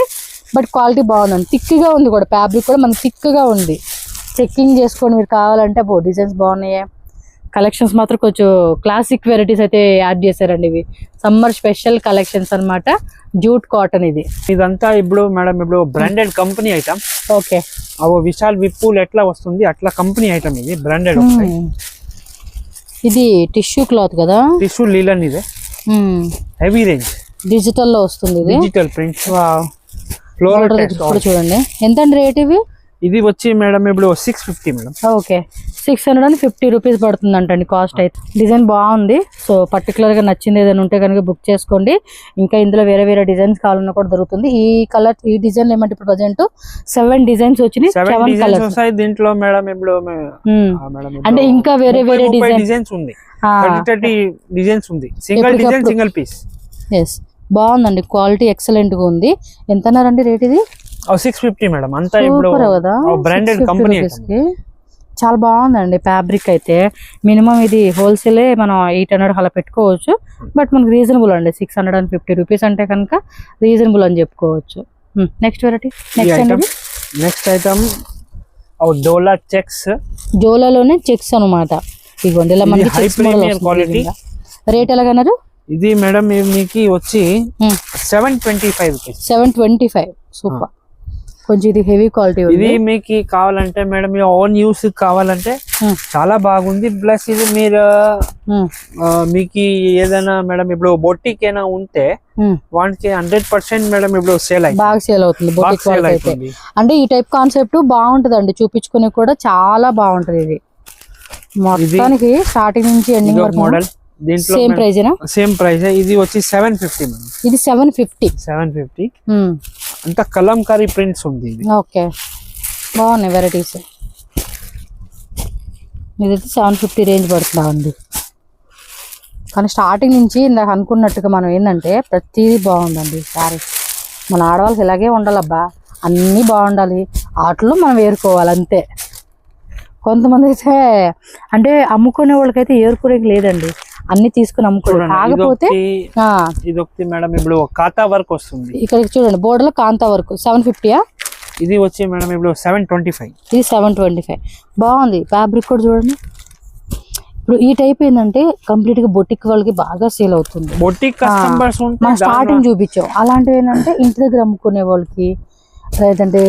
బట్ క్వాలిటీ బాగుందండి. థిక్ గా ఉంది కూడా, ఫ్యాబ్రిక్ కూడా మనకి థిక్ గా ఉంది. చెక్కింగ్ చేసుకోండి మీరు కావాలంటే. డిజైన్స్ బాగున్నాయి. కలెక్షన్స్ మాత్రం కొంచెం క్లాసిక్ వెరైటీస్ అయితే యాడ్ చేశారండి. ఇవి సమ్మర్ స్పెషల్ కలెక్షన్స్ అన్నమాట. జూట్ కాటన్ ఇది.
ఇదంతా ఇప్పుడు మేడం ఇప్పుడు branded company item.
Okay,
Vishal Vipul ఎట్లా వస్తుంది అట్లా కంపెనీ ఐటమ్. ఇది బ్రాండెడ్.
ఇది టిష్యూ క్లాత్ కదా.
టిష్యూ లీలన్. ఇదే హెవీ రేంజ్.
డిజిటల్ లో వస్తుంది ఇది.
Digital prints.
ఫ్లోరల్ చూడండి. ఎంత అండి రేట్ ఇవి?
ఇది వచ్చి మేడం ఇప్పుడు 650 మేడం.
ఓకే, 650 రూపీస్ పడుతుంది అంటండి కాస్ట్ అయితే. డిజైన్ బాగుంది. సో పర్టికులర్ గా నచ్చింది ఏదైనా ఉంటే కనుక బుక్ చేసుకోండి. ఇంకా ఇందులో వేరే వేరే డిజైన్స్ కావాలన్నా కూడా దొరుకుతుంది. ఈ కలర్ ఈ డిజైన్ ఏమంటే ఇప్పుడు ప్రజెంట్ 7 డిజైన్స్ వచ్చినాయి. 7 కలర్స్
దీంట్లో మేడం ఇప్పుడు
అంటే ఇంకా వేరే వేరే
డిజైన్స్ ఉంది. 30 డిజైన్స్ ఉంది. Single design single piece.
Yes, బాగుందండి. క్వాలిటీ ఎక్సలెంట్ గా ఉంది. ఎంత అన్నారండి రేట్ ఇది?
650 మేడం. అంతా ఇప్పుడు బ్రాండెడ్ కంపెనీ.
చాలా బాగుందండి ఫ్యాబ్రిక్ అయితే. మినిమం ఇది హోల్సేలే మనం 800 అలా పెట్టుకోవచ్చు. బట్ మనకి రీజనబుల్ అండి. 650 రూపీస్ అంటే కనుక రీజనబుల్ అని చెప్పుకోవచ్చు. Next variety.
నెక్స్ట్ ఐటమ్ డోలా చెక్స్.
డోలాలోనే చెక్స్ అనమాట. ఇదిగోండి ఇలా మనకి
క్వాలిటీ.
రేట్ ఎలాగన్నారు?
ఇది మేడం మీకు వచ్చి 725 రూపీస్.
725. సూపర్. కొంచెం ఇది హెవీ క్వాలిటీ.
ఇది మీకు కావాలంటే మేడం మీ ఓన్ యూస్ కావాలంటే చాలా బాగుంది. ప్లస్ ఇది మీరు మీకు ఏదైనా మేడం ఇప్పుడు బొట్టిక్ అయినా ఉంటే వాటికి 100% మేడం ఇప్పుడు బాగా సేల్ అవుతుంది బొట్టిక్ అయితే. అంటే ఈ టైప్ కాన్సెప్ట్ బాగుంటది అండి. చూపించుకునే కూడా చాలా బాగుంటది. ఇది మొత్తానికి స్టార్టింగ్ నుంచి ఎండింగ్ వరకు మోడల్. దీంట్లో సేమ్ ప్రైస్ ఏనా? Same price. ఇది వచ్చి 750 మేడం.
ఇది 750.
అంత కలంకారీ ప్రింట్స్ ఉంది ఇది.
ఓకే, బాగున్నాయి వెరైటీస్. ఇదైతే 750 రేంజ్ పడుతుందా ఉంది. కానీ స్టార్టింగ్ నుంచి ఇందాక అనుకున్నట్టుగా మనం ఏంటంటే ప్రతిదీ బాగుందండి. సారీ, మన ఆడవాళ్ళకి ఇలాగే ఉండాలబ్బా, అన్నీ బాగుండాలి. వాటిలో మనం ఏరుకోవాలి అంతే. కొంతమంది అయితే అంటే అమ్ముకునే వాళ్ళకైతే ఏరుకునేకి లేదండి, అన్ని తీసుకుని అమ్ముకోవాలి. కాకపోతే
ఇది మేడం ఇప్పుడు కాంతా వర్క్ వస్తుంది.
ఇక్కడ చూడండి బోర్డర్ లో కాంతా వర్క్. 750.
ఇది వచ్చి మేడం ఇప్పుడు 725.
ఇది 725. బాగుంది. ఫ్యాబ్రిక్ కూడా చూడండి. ఇప్పుడు ఈ టైప్ ఏంటంటే కంప్లీట్ గా బొటిక్ వాళ్ళకి బాగా సేల్ అవుతుంది.
బొటిక్ కస్టమర్స్
మనం స్టార్టింగ్ చూపించాం. అలాంటివి ఏంటంటే ఇంటి దగ్గర అమ్ముకునే వాళ్ళకి లేదంటే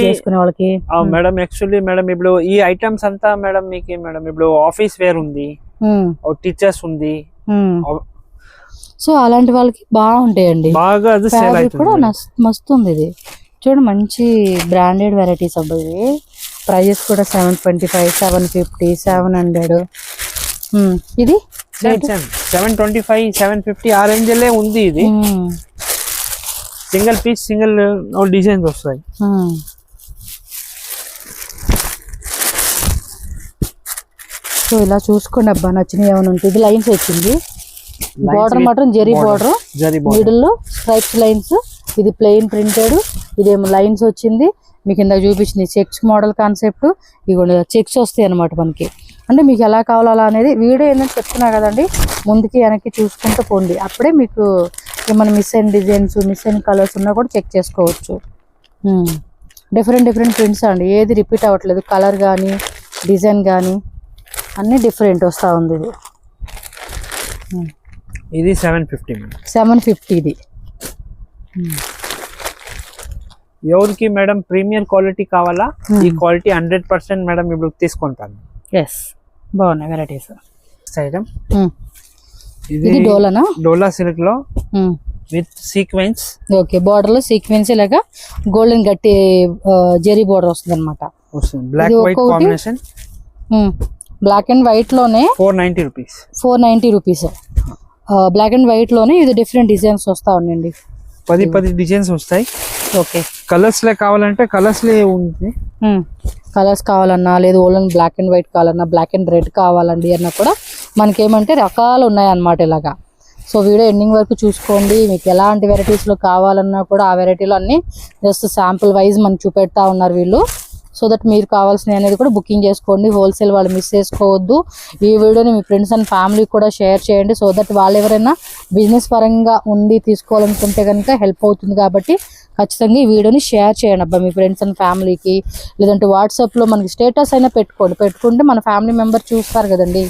చేసుకునే వాళ్ళకి.
మేడం యాక్చువల్లీ మేడం ఇప్పుడు ఈ ఐటమ్స్ అంతా మేడం మీకు మేడం ఇప్పుడు ఆఫీస్ వేర్ ఉంది, టీచర్స్ ఉంది,
సో అలాంటి వాళ్ళకి బాగుంటాయండి.
బాగా అది సేల్
ఫ్యాబ్రిక్ కూడా
అవుతుంది.
మస్తు ఉంది ఇది. చూడండి మంచి బ్రాండెడ్ వెరైటీస్ అబ్బాయి. ప్రైజెస్ కూడా 725, 750, 700. ఇది
725, 750 ఆ రేంజ్ లే ఉంది ఇది. సింగిల్ పీస్ సింగిల్ డిజైన్స్ వస్తాయి.
సో ఇలా చూసుకోండి అబ్బా, నచ్చినవి ఏమైనా ఉంటుంది. ఇది లైన్స్ వచ్చింది, బార్డర్ మాత్రం జరీ బార్డర్, మిడిల్ లో స్ట్రైప్స్ లైన్స్. ఇది ప్లెయిన్ ప్రింటెడ్, ఇదేమో లైన్స్ వచ్చింది. మీకు ఇందాక చూపించింది చెక్స్ మోడల్ కాన్సెప్ట్. ఇవి చెక్స్ వస్తాయి అనమాట మనకి. అంటే మీకు ఎలా కావాలో అలా అనేది వీడియో ఏంటంటే చెప్తున్నా కదండి, ముందుకి వెనక్కి చూసుకుంటూ పోండి. అప్పుడే మీకు ఏమైనా మిస్ అయిన డిజైన్స్, మిస్ అయిన కలర్స్ ఉన్నా కూడా చెక్ చేసుకోవచ్చు. డిఫరెంట్ ప్రింట్స్ అండి, ఏది రిపీట్ అవ్వట్లేదు. కలర్ కానీ డిజైన్ కానీ అన్నీ డిఫరెంట్ వస్తూ ఉంది.
ఇది 750 మేడం.
750 ఇది.
ఎవరికి మేడం ప్రీమియం క్వాలిటీ కావాలా, ఈ క్వాలిటీ 100% మేడం ఇప్పుడు తీసుకుంటాను.
ఎస్, బాగున్నాయి వెరైటీస్.
ఐటమ్
ఇది డోలానా?
డోలా సిల్క్ లో విత్ సీక్వెన్స్.
ఓకే, బార్డర్ లో సీక్వెన్స్ ఇలాగా గోల్డెన్ గట్టి జెరీ బార్డర్ వస్తుంది అనమాట.
Black white combination.
Black and white లోనే
490 rupees.
490 rupees. Black and white లోనే ఇది డిఫరెంట్ డిజైన్స్ వస్తా ఉన్నాయండి.
10 డిజైన్స్ వస్తాయి.
ఓకే,
కలర్స్ లే కావాలంటే కలర్స్ లే ఉంది.
కలర్స్ కావాలన్నా, లేదు ఓన్లీ బ్లాక్ అండ్ వైట్ కావాలన్నా, బ్లాక్ అండ్ రెడ్ కావాలండి అన్నా కూడా మనకేమంటే రకాలు ఉన్నాయి అన్నమాట ఇలాగా. సో వీడియో ఎండింగ్ వరకు చూసుకోండి. మీకు ఎలాంటి వెరైటీస్లో కావాలన్నా కూడా ఆ వెరైటీలో అన్ని జస్ట్ శాంపుల్ వైజ్ మనకు చూపెడతా ఉన్నారు వీళ్ళు. సో దట్ మీరు కావాల్సినవి అనేది కూడా బుకింగ్ చేసుకోండి. హోల్సేల్ వాళ్ళు మిస్ చేసుకోవద్దు. ఈ వీడియోని మీ ఫ్రెండ్స్ అండ్ ఫ్యామిలీకి కూడా షేర్ చేయండి. సో దట్ వాళ్ళు ఎవరైనా బిజినెస్ పరంగా ఉండి తీసుకోవాలనుకుంటే కనుక హెల్ప్ అవుతుంది. కాబట్టి ఖచ్చితంగా ఈ వీడియోని షేర్ చేయండి అబ్బా మీ ఫ్రెండ్స్ అండ్ ఫ్యామిలీకి. లేదంటే వాట్సాప్లో మనకి స్టేటస్ అయినా పెట్టుకుంటే మన ఫ్యామిలీ మెంబర్ చూస్తారు కదండి,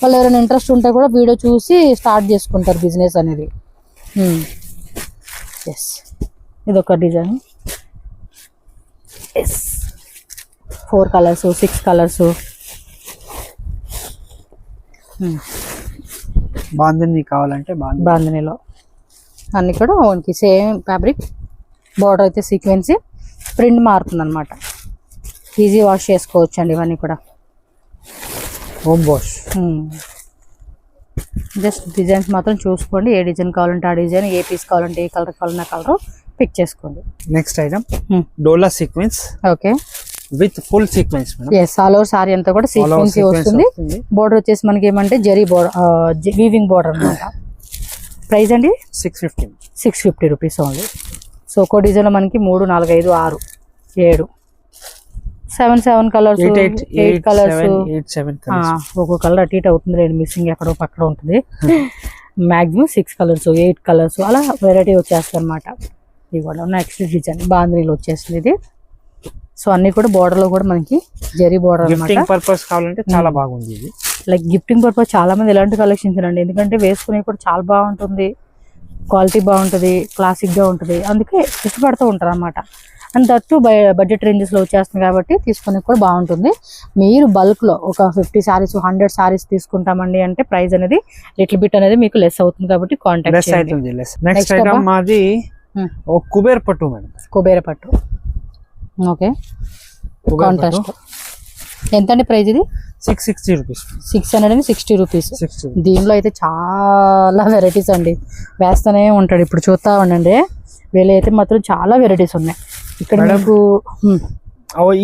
వాళ్ళు ఎవరైనా ఇంట్రెస్ట్ ఉంటే కూడా వీడియో చూసి స్టార్ట్ చేసుకుంటారు బిజినెస్ అనేది. ఎస్, ఇదొక design. Yes, 4 colours, 6 colours.
Bandhani కావాలంటే
బాందినిలో అన్ని కూడా మనకి సేమ్ ఫ్యాబ్రిక్. బార్డర్ అయితే సీక్వెన్సీ, ప్రింట్ మారుతుంది అనమాట. ఈజీ వాష్ చేసుకోవచ్చు అండి ఇవన్నీ కూడా.
Home wash.
జస్ట్ డిజైన్స్ మాత్రం చూసుకోండి. ఏ డిజైన్ కావాలంటే ఆ డిజైన్, ఏ పీస్ కావాలంటే ఏ కలర్ కావాలన్నా కలర్ పిక్ చేసుకోండి.
Next item Dola sequence.
Okay,
with full sequence.
Yes, all over sari అంతా కూడా సీక్వెన్స్ వస్తుంది. బోర్డర్ వచ్చేసి మనకి ఏమంటే జరీ బోర్డర్, వీవింగ్ బోర్డర్ అనమాట. ప్రైస్ అండి 650 రూపీస్ ఓన్లీ. సో ఒక్కో డిజైన్లో మనకి 3, 4, 5, 6, 7, 7 కలర్స్, 8 కలర్స్. ఒక్కో కలర్ అటు ఇటు అవుతుంది, రెండు మిస్సింగ్ ఎక్కడో పక్కన ఉంటుంది. మ్యాక్సిమం 6 కలర్స్, 8 కలర్స్ అలా వెరైటీ వచ్చేస్తాయి అనమాట. ఇది కూడా నెక్స్ట్ డిజైన్ బాందినీలో వచ్చేస్తుంది ఇది. సో అన్ని కూడా బోర్డర్ లో కూడా మనకి జరీ బోర్డర్
గిఫ్టింగ్ పర్పస్ కావాలంటే చాలా బాగుంది ఇది.
లైక్ గిఫ్టింగ్ పర్పస్ చాలా మంది ఎలాంటి కలెక్షన్స్ అండి, ఎందుకంటే వేసుకునే కూడా చాలా బాగుంటుంది, క్వాలిటీ బాగుంటుంది, క్లాసిక్ గా ఉంటుంది, అందుకే ఇష్టపడుతూ ఉంటారు అనమాట. అండ్ దట్టు బడ్జెట్ రేంజెస్ లో వచ్చేస్తుంది కాబట్టి తీసుకునే కూడా బాగుంటుంది. మీరు బల్క్ లో ఒక 50 సారీస్, 100 సారీస్ తీసుకుంటామండి అంటే ప్రైస్ అనేది లిటిల్ బిట్ అనేది మీకు లెస్ అవుతుంది. కాబట్టి కాంటాక్ట్ చేయండి.
నెక్స్ట్ ఐటమ్ మాది కుబేర్ పట్టు మేడం.
కుబేర పట్టు. Okay, contrast. ఎంత అండి ప్రైస్ ఇది?
660 రూపీస్.
660 రూపీస్. దీనిలో అయితే చాలా వెరైటీస్ అండి, వేస్తూనే ఉంటాడు. ఇప్పుడు చూస్తా ఉండండి, వీళ్ళు అయితే మాత్రం చాలా వెరైటీస్ ఉన్నాయి ఇక్కడ మీకు.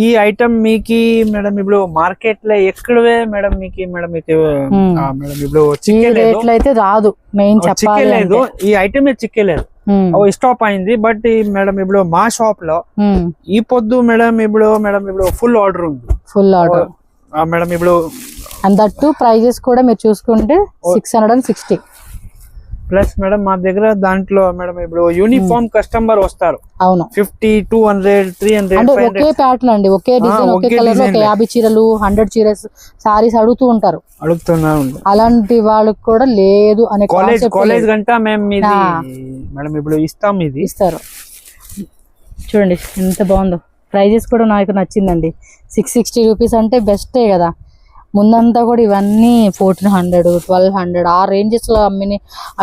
ఈ ఐటమ్ మీకు మేడం ఇప్పుడు మార్కెట్ లో ఎక్కడవే మేడం మీకు మేడం ఇప్పుడు
రేట్లు అయితే రాదు. మెయిన్
చిక్కలేదు, ఈ ఐటమ్ చిక్కలేదు, స్టాప్ అయింది. బట్ మేడం ఇప్పుడు మా షాప్ లో ఈ పొద్దు మేడం ఫుల్ ఆర్డర్ ఉంది.
ఫుల్ ఆర్డర్
మేడం ఇప్పుడు.
అండ్ దట్టు ప్రైజెస్ కూడా మీరు చూసుకుంటే 660
ప్లస్ మేడం మా దగ్గర దాంట్లో మేడం ఇప్పుడు యూనిఫామ్ కస్టమర్ వస్తారు.
అవును,
50, 200, 300
అంటే ఒకే ప్యాటర్న్ అండి, ఒకే డిజైన్, ఒకే కలర్ లో 50 చీరలు, 100 చీరస్ సారీస్ అడుగుతున్నారు. అలాంటి వాళ్ళకి కూడా లేదు అనే
కాలేజ్ గంట మేము మేడం ఇప్పుడు ఇస్తారు.
చూడండి ఎంత బాగుందో. ప్రైజెస్ కూడా నాకు నచ్చిందండి. 660 రూపీస్ అంటే బెస్టే కదా. ముందంతా కూడా ఇవన్నీ 1400, 1200 ఆ రేంజెస్ లో అమ్మిన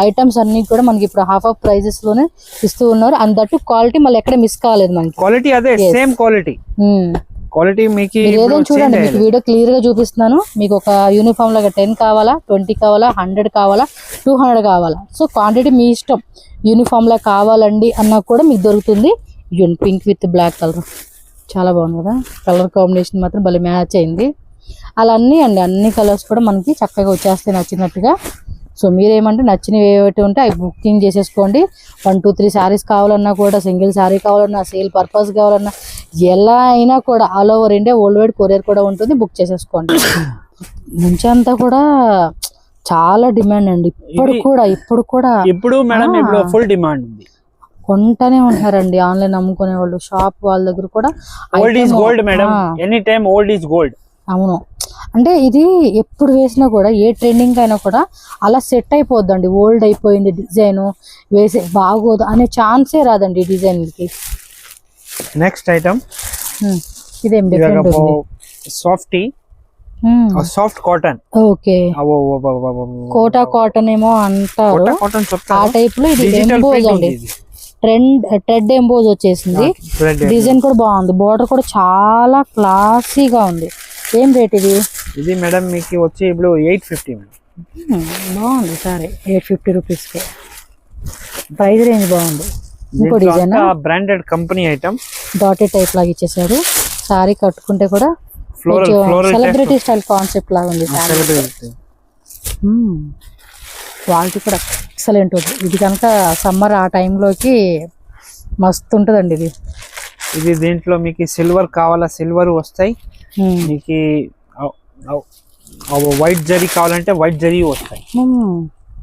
ఐటమ్స్ అన్ని కూడా మనకి ఇప్పుడు హాఫ్ ఆఫ్ ప్రైజెస్ లోనే ఇస్తూ ఉన్నారు. అండ్ దట్టు క్వాలిటీ మళ్ళీ ఎక్కడ మిస్ కాలేదు మనకి.
క్వాలిటీ అదే సేమ్ క్వాలిటీ. క్వాలిటీ మీకు
ఏదైనా చూడండి, మీకు వీడియో క్లియర్ గా చూపిస్తున్నాను. మీకు ఒక యూనిఫామ్ లాగా 10 కావాలా, 20 కావాలా, 100 కావాలా, 200 కావాలా, సో క్వాంటిటీ మీ ఇష్టం. యూనిఫామ్ లా కావాలండి అన్నా కూడా మీకు దొరుకుతుంది. పింక్ విత్ బ్లాక్ కలర్ చాలా బాగుంది కదా, కలర్ కాంబినేషన్ మాత్రం భలే మ్యాచ్ అయింది. అలా అన్ని కలర్స్ కూడా మనకి చక్కగా వచ్చేస్తాయి నచ్చినట్టుగా. సో మీరేమంటే నచ్చినవి ఏవైతే ఉంటే అవి బుకింగ్ చేసేసుకోండి. 1, 2, 3 శారీస్ కావాలన్నా కూడా, సింగిల్ శారీ కావాలన్నా, సేల్ పర్పస్ కావాలన్నా, ఎలా అయినా కూడా all over India world wide courier కూడా ఉంటుంది. బుక్ చేసేసుకోండి. నుంచి అంతా కూడా చాలా డిమాండ్ అండి ఇప్పుడు కూడా
ఇప్పుడు మేడం ఇప్పుడు ఫుల్ డిమాండ్ ఉంది.
కొంటానే ఉంటారండి ఆన్లైన్ అమ్ముకునే వాళ్ళు. షాప్ వాళ్ళ దగ్గర కూడా
old is gold madam, any time old is gold.
అవును, అంటే ఇది ఎప్పుడు వేసినా కూడా ఏ ట్రెండింగ్ అయినా కూడా అలా సెట్ అయిపోద్దండి. ఓల్డ్ అయిపోయింది డిజైన్ వేసే బాగోదు అనే ఛాన్సే రాదండి డిజైన్కి.
నెక్స్ట్ ఐటమ్
ఇదేం డిఫరెంట్ ఉంది.
Soft cotton.
Okay, Kota cotton ఏమో అంటారు ఆ టైప్ లో. ఇది ఎంబోజ్ అండి, ట్రెడ్ ఎంబోజ్ వచ్చేసింది. డిజైన్ కూడా బాగుంది, బోర్డర్ కూడా చాలా క్లాసీగా ఉంది. ఏం రేట్ ఇది?
ఇది మేడం మీకు వచ్చి ఇప్పుడు 850 మేడం.
బాగుంది సారీ, 850 రూపీస్కి. ప్రైస్ రేంజ్ బాగుంది. ఇంకో design
branded company item,
dotted type లాగా ఇచ్చేసారు. సారీ కట్టుకుంటే కూడా సెలబ్రిటీ స్టైల్ కాన్సెప్ట్ లాగా ఉంది. క్వాలిటీ కూడా ఎక్సలెంట్ ఉంది. ఇది కనుక సమ్మర్ ఆ టైంలోకి మస్తు ఉంటుందండి ఇది.
ఇది దీంట్లో మీకు సిల్వర్ కావాలా, సిల్వర్ వస్తాయి. మీకు వైట్ జరీ కావాలంటే వైట్ జరీ వస్తాయి.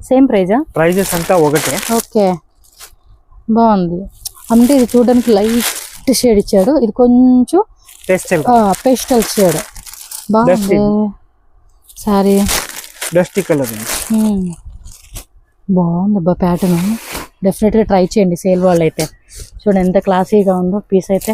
సేమ్ ప్రైజా?
ప్రైజెస్ అంతా ఒకటే.
ఓకే, బాగుంది. అంటే ఇది చూడడానికి లైట్ షేడ్ ఇచ్చాడు, ఇది కొంచెం పేస్టల్ షేడ్. బాగుంది సారీ,
డస్టీ కలర్
బాగుంది. ప్యాటర్న్ డెఫినెట్గా ట్రై చేయండి సేల్ వాళ్ళు అయితే. చూడండి ఎంత క్లాసీగా ఉందో పీస్ అయితే.